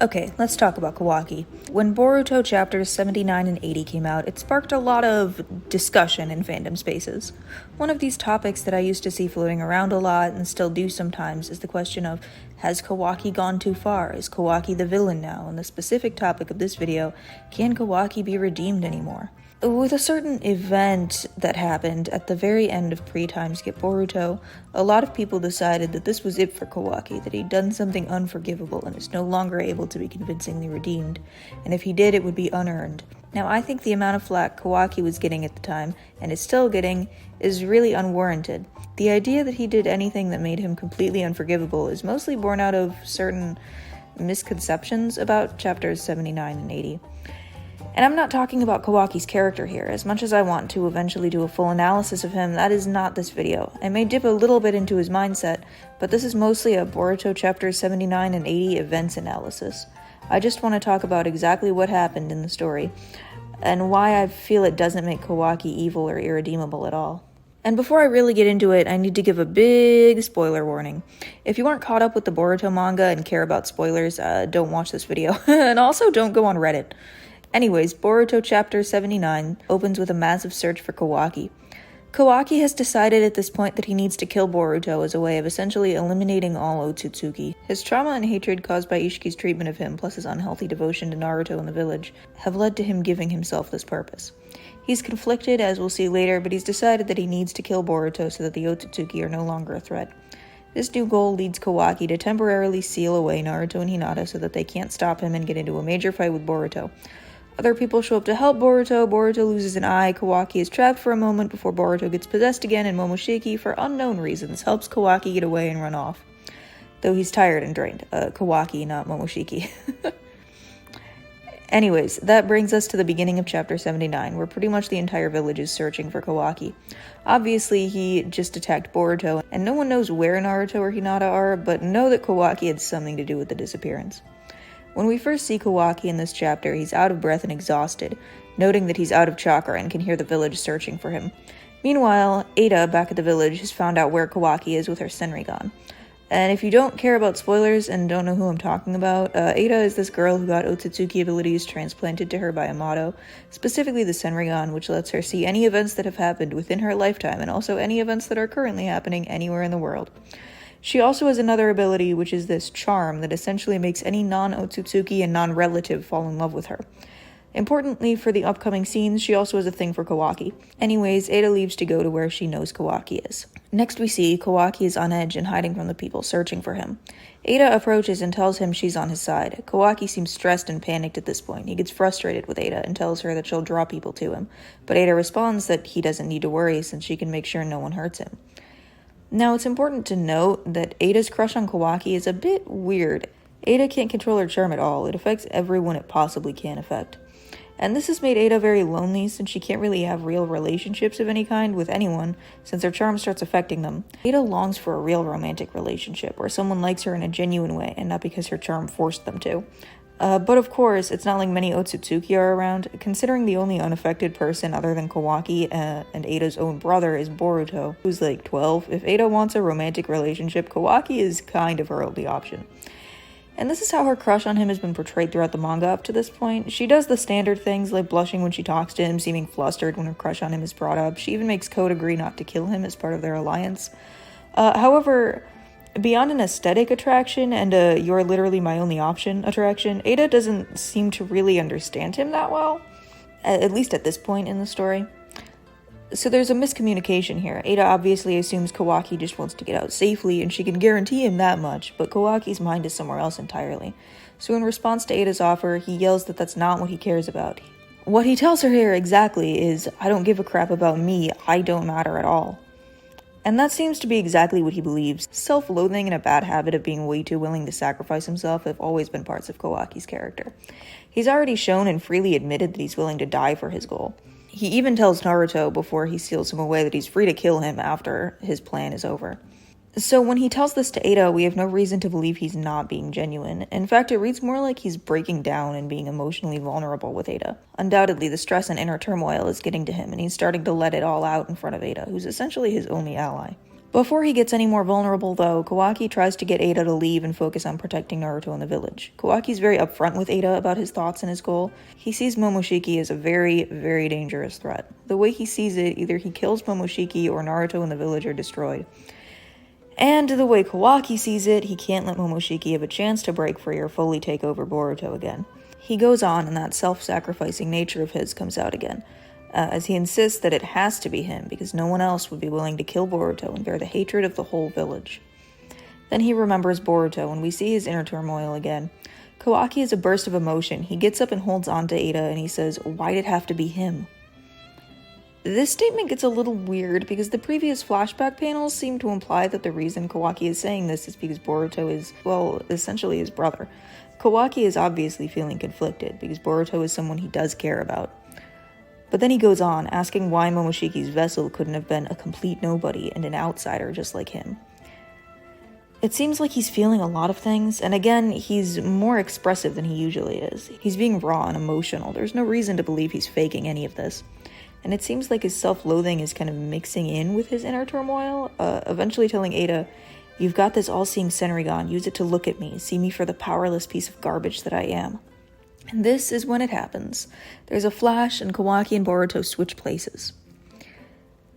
Okay, let's talk about Kawaki. When Boruto chapters 79 and 80 came out, it sparked a lot of discussion in fandom spaces. One of these topics that I used to see floating around a lot, and still do sometimes, is the question of, has Kawaki gone too far? Is Kawaki the villain now? And the specific topic of this video, can Kawaki be redeemed anymore? With a certain event that happened at the very end of Pre-Time Skip Boruto, a lot of people decided that this was it for Kawaki, that he'd done something unforgivable and is no longer able to be convincingly redeemed, and if he did, it would be unearned. Now, I think the amount of flack Kawaki was getting at the time, and is still getting, is really unwarranted. The idea that he did anything that made him completely unforgivable is mostly born out of certain misconceptions about chapters 79 and 80. And I'm not talking about Kawaki's character here. As much as I want to eventually do a full analysis of him, that is not this video. I may dip a little bit into his mindset, but this is mostly a Boruto chapters 79 and 80 events analysis. I just want to talk about exactly what happened in the story, and why I feel it doesn't make Kawaki evil or irredeemable at all. And before I really get into it, I need to give a big spoiler warning. If you aren't caught up with the Boruto manga and care about spoilers, don't watch this video. And also don't go on Reddit. Anyways, Boruto chapter 79 opens with a massive search for Kawaki. Kawaki has decided at this point that he needs to kill Boruto as a way of essentially eliminating all Otsutsuki. His trauma and hatred caused by Ishiki's treatment of him, plus his unhealthy devotion to Naruto in the village, have led to him giving himself this purpose. He's conflicted, as we'll see later, but he's decided that he needs to kill Boruto so that the Otsutsuki are no longer a threat. This new goal leads Kawaki to temporarily seal away Naruto and Hinata so that they can't stop him and get into a major fight with Boruto. Other people show up to help Boruto. Boruto loses an eye. Kawaki is trapped for a moment before Boruto gets possessed again, and Momoshiki, for unknown reasons, helps Kawaki get away and run off. Though he's tired and drained. Kawaki, not Momoshiki. Anyways, that brings us to the beginning of chapter 79, where pretty much the entire village is searching for Kawaki. Obviously, he just attacked Boruto, and no one knows where Naruto or Hinata are, but know that Kawaki had something to do with the disappearance. When we first see Kawaki in this chapter, he's out of breath and exhausted, noting that he's out of chakra and can hear the village searching for him. Meanwhile, Ada, back at the village, has found out where Kawaki is with her Senrigan. And if you don't care about spoilers and don't know who I'm talking about, Ada is this girl who got Otsutsuki abilities transplanted to her by Amato, specifically the Senrigan, which lets her see any events that have happened within her lifetime, and also any events that are currently happening anywhere in the world. She also has another ability, which is this charm that essentially makes any non-Otsutsuki and non-relative fall in love with her. Importantly for the upcoming scenes, she also has a thing for Kawaki. Anyways, Ada leaves to go to where she knows Kawaki is. Next we see Kawaki is on edge and hiding from the people searching for him. Ada approaches and tells him she's on his side. Kawaki seems stressed and panicked at this point. He gets frustrated with Ada and tells her that she'll draw people to him, but Ada responds that he doesn't need to worry since she can make sure no one hurts him. Now, it's important to note that Ada's crush on Kawaki is a bit weird. Ada can't control her charm at all. It affects everyone it possibly can affect. And this has made Ada very lonely since she can't really have real relationships of any kind with anyone since her charm starts affecting them. Ada longs for a real romantic relationship where someone likes her in a genuine way and not because her charm forced them to. But of course, it's not like many Otsutsuki are around, considering the only unaffected person other than Kawaki and Ada's own brother is Boruto, who's like 12. If Ada wants a romantic relationship, Kawaki is kind of her only option. And this is how her crush on him has been portrayed throughout the manga up to this point. She does the standard things like blushing when she talks to him, seeming flustered when her crush on him is brought up. She even makes Code agree not to kill him as part of their alliance. However, beyond an aesthetic attraction and a "you're literally my only option" attraction, Ada doesn't seem to really understand him that well, at least at this point in the story. So there's a miscommunication here. Ada obviously assumes Kawaki just wants to get out safely, and she can guarantee him that much, but Kawaki's mind is somewhere else entirely. So in response to Ada's offer, he yells that that's not what he cares about. What he tells her here exactly is, "I don't give a crap about me, I don't matter at all." And that seems to be exactly what he believes. Self-loathing and a bad habit of being way too willing to sacrifice himself have always been parts of Kawaki's character. He's already shown and freely admitted that he's willing to die for his goal. He even tells Naruto before he seals him away that he's free to kill him after his plan is over. So when he tells this to Ada, we have no reason to believe he's not being genuine. In fact, it reads more like he's breaking down and being emotionally vulnerable with Ada. Undoubtedly, the stress and inner turmoil is getting to him, and he's starting to let it all out in front of Ada, who's essentially his only ally. Before he gets any more vulnerable, though, Kawaki tries to get Ada to leave and focus on protecting Naruto in the village. Kawaki's very upfront with Ada about his thoughts and his goal. He sees Momoshiki as a very, very dangerous threat. The way he sees it, either he kills Momoshiki or Naruto and the village are destroyed. And the way Kawaki sees it, he can't let Momoshiki have a chance to break free or fully take over Boruto again. He goes on, and that self-sacrificing nature of his comes out again, as he insists that it has to be him because no one else would be willing to kill Boruto and bear the hatred of the whole village. Then he remembers Boruto, and we see his inner turmoil again. Kawaki is a burst of emotion. He gets up and holds on to Ada, and he says, "Why'd it have to be him?" This statement gets a little weird because the previous flashback panels seem to imply that the reason Kawaki is saying this is because Boruto is, well, essentially his brother. Kawaki is obviously feeling conflicted because Boruto is someone he does care about. But then he goes on, asking why Momoshiki's vessel couldn't have been a complete nobody and an outsider just like him. It seems like he's feeling a lot of things, and again, he's more expressive than he usually is. He's being raw and emotional. There's no reason to believe he's faking any of this. And it seems like his self-loathing is kind of mixing in with his inner turmoil, eventually telling Ada, "You've got this all-seeing Senrigan, use it to look at me, see me for the powerless piece of garbage that I am." And this is when it happens. There's a flash, and Kawaki and Boruto switch places.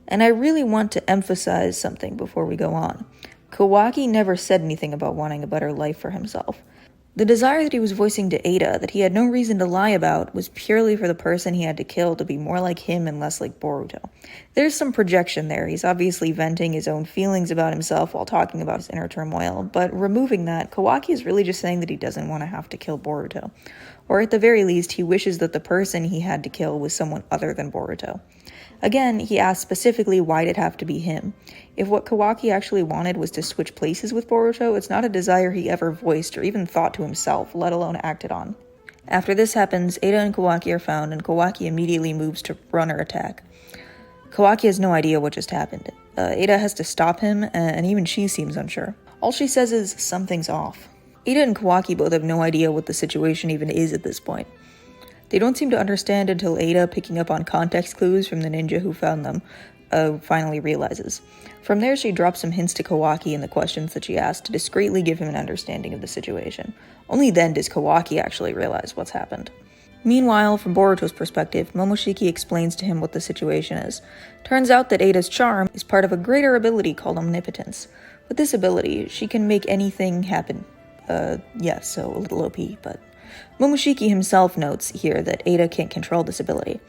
And I really want to emphasize something before we go on. Kawaki never said anything about wanting a better life for himself. The desire that he was voicing to Ada, that he had no reason to lie about, was purely for the person he had to kill to be more like him and less like Boruto. There's some projection there. He's obviously venting his own feelings about himself while talking about his inner turmoil, but removing that, Kawaki is really just saying that he doesn't want to have to kill Boruto. Or at the very least, he wishes that the person he had to kill was someone other than Boruto. Again, he asked specifically why'd it have to be him. If what Kawaki actually wanted was to switch places with Boruto, it's not a desire he ever voiced or even thought to himself, let alone acted on. After this happens, Ada and Kawaki are found, and Kawaki immediately moves to run or attack. Kawaki has no idea what just happened. Ada has to stop him, and even she seems unsure. All she says is, "Something's off." Ada and Kawaki both have no idea what the situation even is at this point. They don't seem to understand until Ada, picking up on context clues from the ninja who found them, finally realizes. From there, she drops some hints to Kawaki in the questions that she asked to discreetly give him an understanding of the situation. Only then does Kawaki actually realize what's happened. Meanwhile, from Boruto's perspective, Momoshiki explains to him what the situation is. Turns out that Ada's charm is part of a greater ability called omnipotence. With this ability, she can make anything happen. So a little OP, but... Momoshiki himself notes here that Ada can't control this ability.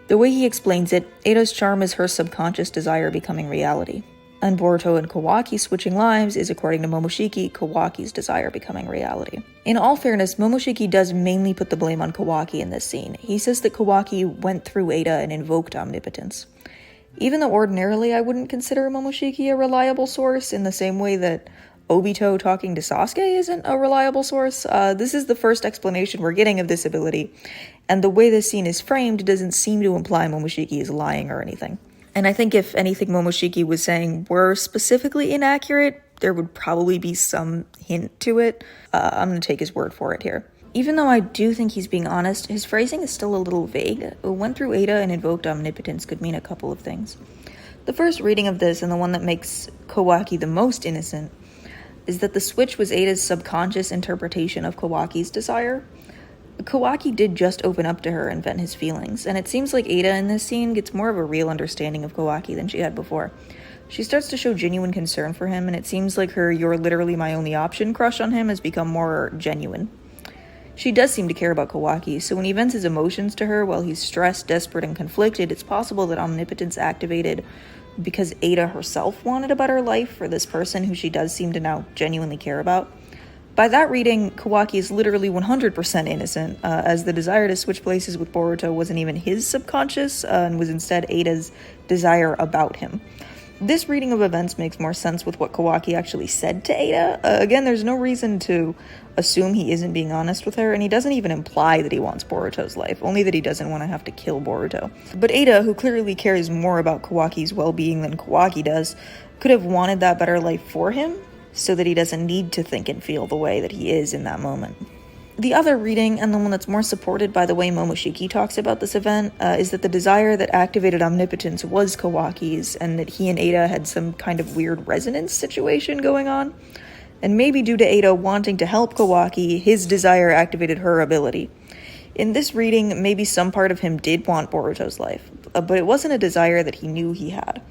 The way he explains it, Ada's charm is her subconscious desire becoming reality. And Boruto and Kawaki switching lives is, according to Momoshiki, Kawaki's desire becoming reality. In all fairness, Momoshiki does mainly put the blame on Kawaki in this scene. He says that Kawaki went through Ada and invoked omnipotence. Even though ordinarily I wouldn't consider Momoshiki a reliable source in the same way that Obito talking to Sasuke isn't a reliable source, this is the first explanation we're getting of this ability, and the way this scene is framed doesn't seem to imply Momoshiki is lying or anything. And I think if anything Momoshiki was saying were specifically inaccurate, there would probably be some hint to it. I'm going to take his word for it here. Even though I do think he's being honest, his phrasing is still a little vague. Went through Ada and invoked omnipotence could mean a couple of things. The first reading of this, and the one that makes Kawaki the most innocent, is that the switch was Ada's subconscious interpretation of Kawaki's desire. Kawaki did just open up to her and vent his feelings, and it seems like Ada in this scene gets more of a real understanding of Kawaki than she had before. She starts to show genuine concern for him, and it seems like her "you're literally my only option" crush on him has become more genuine. She does seem to care about Kawaki, so when he vents his emotions to her while he's stressed, desperate, and conflicted, it's possible that omnipotence activated because Ada herself wanted a better life for this person who she does seem to now genuinely care about. By that reading, Kawaki is literally 100% innocent, as the desire to switch places with Boruto wasn't even his subconscious, and was instead Ada's desire about him. This reading of events makes more sense with what Kawaki actually said to Ada. Again, there's no reason to assume he isn't being honest with her, and he doesn't even imply that he wants Boruto's life, only that he doesn't want to have to kill Boruto. But Ada, who clearly cares more about Kawaki's well-being than Kawaki does, could have wanted that better life for him, so that he doesn't need to think and feel the way that he is in that moment. The other reading, and the one that's more supported by the way Momoshiki talks about this event, is that the desire that activated omnipotence was Kawaki's, and that he and Ada had some kind of weird resonance situation going on. And maybe due to Ada wanting to help Kawaki, his desire activated her ability. In this reading, maybe some part of him did want Boruto's life, but it wasn't a desire that he knew he had.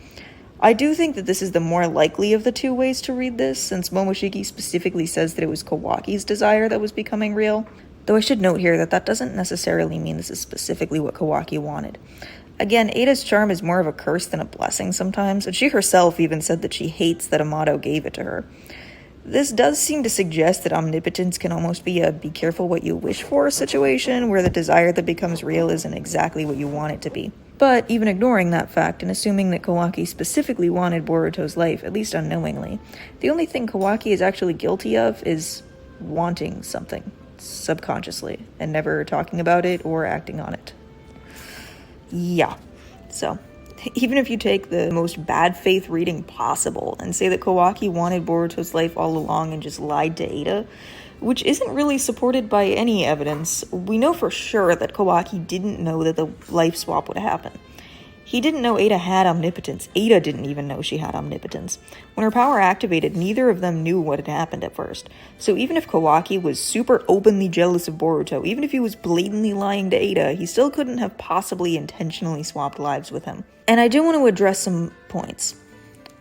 I do think that this is the more likely of the two ways to read this, since Momoshiki specifically says that it was Kawaki's desire that was becoming real. Though I should note here that that doesn't necessarily mean this is specifically what Kawaki wanted. Again, Ada's charm is more of a curse than a blessing sometimes, and she herself even said that she hates that Amato gave it to her. This does seem to suggest that omnipotence can almost be a be careful what you wish for situation, where the desire that becomes real isn't exactly what you want it to be. But even ignoring that fact and assuming that Kawaki specifically wanted Boruto's life, at least unknowingly, the only thing Kawaki is actually guilty of is wanting something, subconsciously, and never talking about it or acting on it. Yeah, so even if you take the most bad faith reading possible and say that Kawaki wanted Boruto's life all along and just lied to Ada, which isn't really supported by any evidence, we know for sure that Kawaki didn't know that the life swap would happen. He didn't know Ada had omnipotence. Ada didn't even know she had omnipotence. When her power activated, neither of them knew what had happened at first. So even if Kawaki was super openly jealous of Boruto, even if he was blatantly lying to Ada, he still couldn't have possibly intentionally swapped lives with him. And I do want to address some points.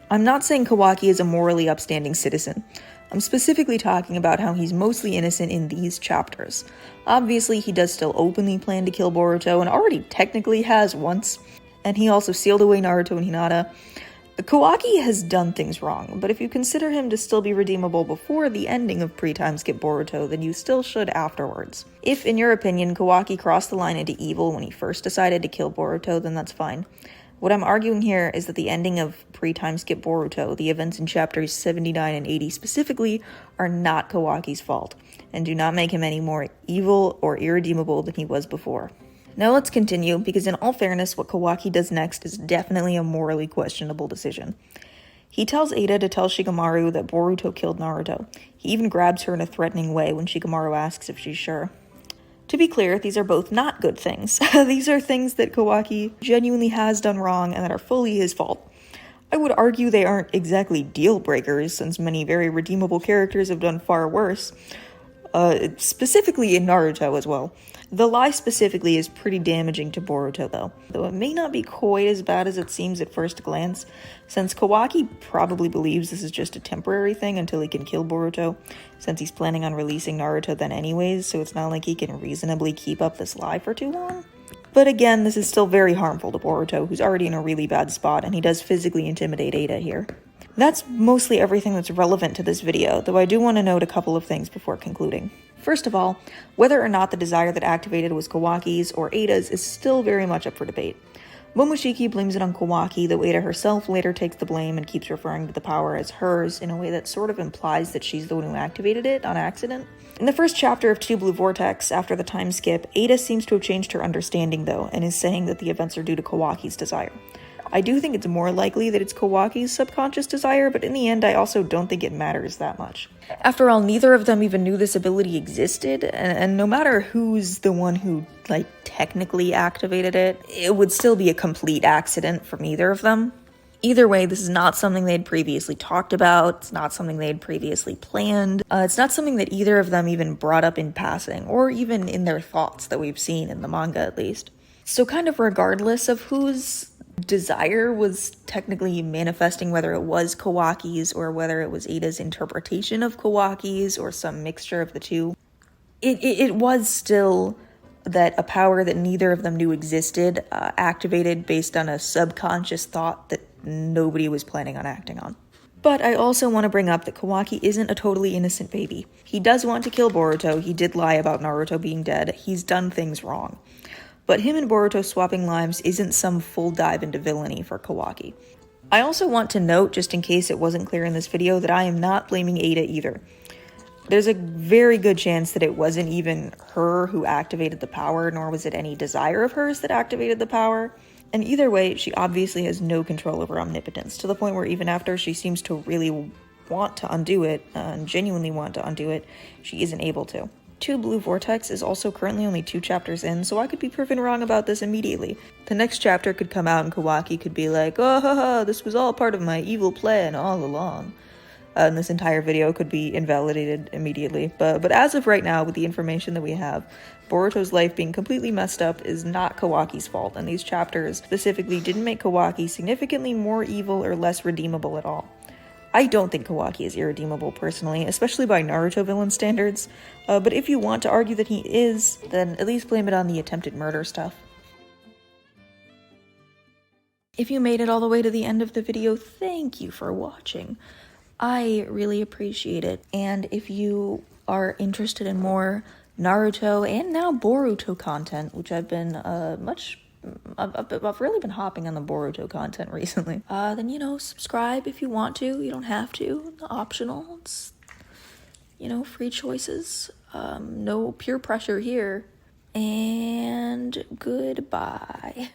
I'm not saying Kawaki is a morally upstanding citizen. I'm specifically talking about how he's mostly innocent in these chapters. Obviously, he does still openly plan to kill Boruto, and already technically has once. And he also sealed away Naruto and Hinata. Kawaki has done things wrong, but if you consider him to still be redeemable before the ending of pre-time skip Boruto, then you still should afterwards. If, in your opinion, Kawaki crossed the line into evil when he first decided to kill Boruto, then that's fine. What I'm arguing here is that the ending of pre-time skip Boruto, the events in chapters 79 and 80 specifically, are not Kawaki's fault, and do not make him any more evil or irredeemable than he was before. Now let's continue, because in all fairness, what Kawaki does next is definitely a morally questionable decision. He tells Ada to tell Shikamaru that Boruto killed Naruto. He even grabs her in a threatening way when Shikamaru asks if she's sure. To be clear, these are both not good things. These are things that Kawaki genuinely has done wrong and that are fully his fault. I would argue they aren't exactly deal breakers, since many very redeemable characters have done far worse. Specifically in Naruto as well. The lie specifically is pretty damaging to Boruto though it may not be quite as bad as it seems at first glance, since Kawaki probably believes this is just a temporary thing until he can kill Boruto, since he's planning on releasing Naruto then anyways, so it's not like he can reasonably keep up this lie for too long. But again, this is still very harmful to Boruto, who's already in a really bad spot, and he does physically intimidate Ada here. That's mostly everything that's relevant to this video, though I do want to note a couple of things before concluding. First of all, whether or not the desire that activated was Kawaki's or Ada's is still very much up for debate. Momoshiki blames it on Kawaki, though Ada herself later takes the blame and keeps referring to the power as hers in a way that sort of implies that she's the one who activated it on accident. In the first chapter of Two Blue Vortex, after the time skip, Ada seems to have changed her understanding though, and is saying that the events are due to Kawaki's desire. I do think it's more likely that it's Kawaki's subconscious desire, but in the end I also don't think it matters that much. After all, neither of them even knew this ability existed, and no matter who's the one who, technically activated it, it would still be a complete accident from either of them. Either way, this is not something they'd previously talked about, it's not something they'd previously planned, it's not something that either of them even brought up in passing, or even in their thoughts that we've seen in the manga at least. So kind of regardless of whose desire was technically manifesting, whether it was Kawaki's or whether it was Ada's interpretation of Kawaki's or some mixture of the two, it was still that a power that neither of them knew existed activated based on a subconscious thought that nobody was planning on acting on. But I also want to bring up that Kawaki isn't a totally innocent baby. He does want to kill Boruto, he did lie about Naruto being dead, he's done things wrong. But him and Boruto swapping lives isn't some full dive into villainy for Kawaki. I also want to note, just in case it wasn't clear in this video, that I am not blaming Ada either. There's a very good chance that it wasn't even her who activated the power, nor was it any desire of hers that activated the power. And either way, she obviously has no control over omnipotence, to the point where even after she seems to really want to undo it, and genuinely want to undo it, she isn't able to. Two Blue Vortex is also currently only 2 chapters in, so I could be proven wrong about this immediately. The next chapter could come out and Kawaki could be like, oh haha, this was all part of my evil plan all along. And this entire video could be invalidated immediately. But as of right now, with the information that we have, Boruto's life being completely messed up is not Kawaki's fault, and these chapters specifically didn't make Kawaki significantly more evil or less redeemable at all. I don't think Kawaki is irredeemable personally, especially by Naruto villain standards, but if you want to argue that he is, then at least blame it on the attempted murder stuff. If you made it all the way to the end of the video, thank you for watching. I really appreciate it, and if you are interested in more Naruto and now Boruto content, which I've really been hopping on the Boruto content recently, then, you know, subscribe if you want to. You don't have to. Optional. It's, you know, free choices. No peer pressure here. And goodbye.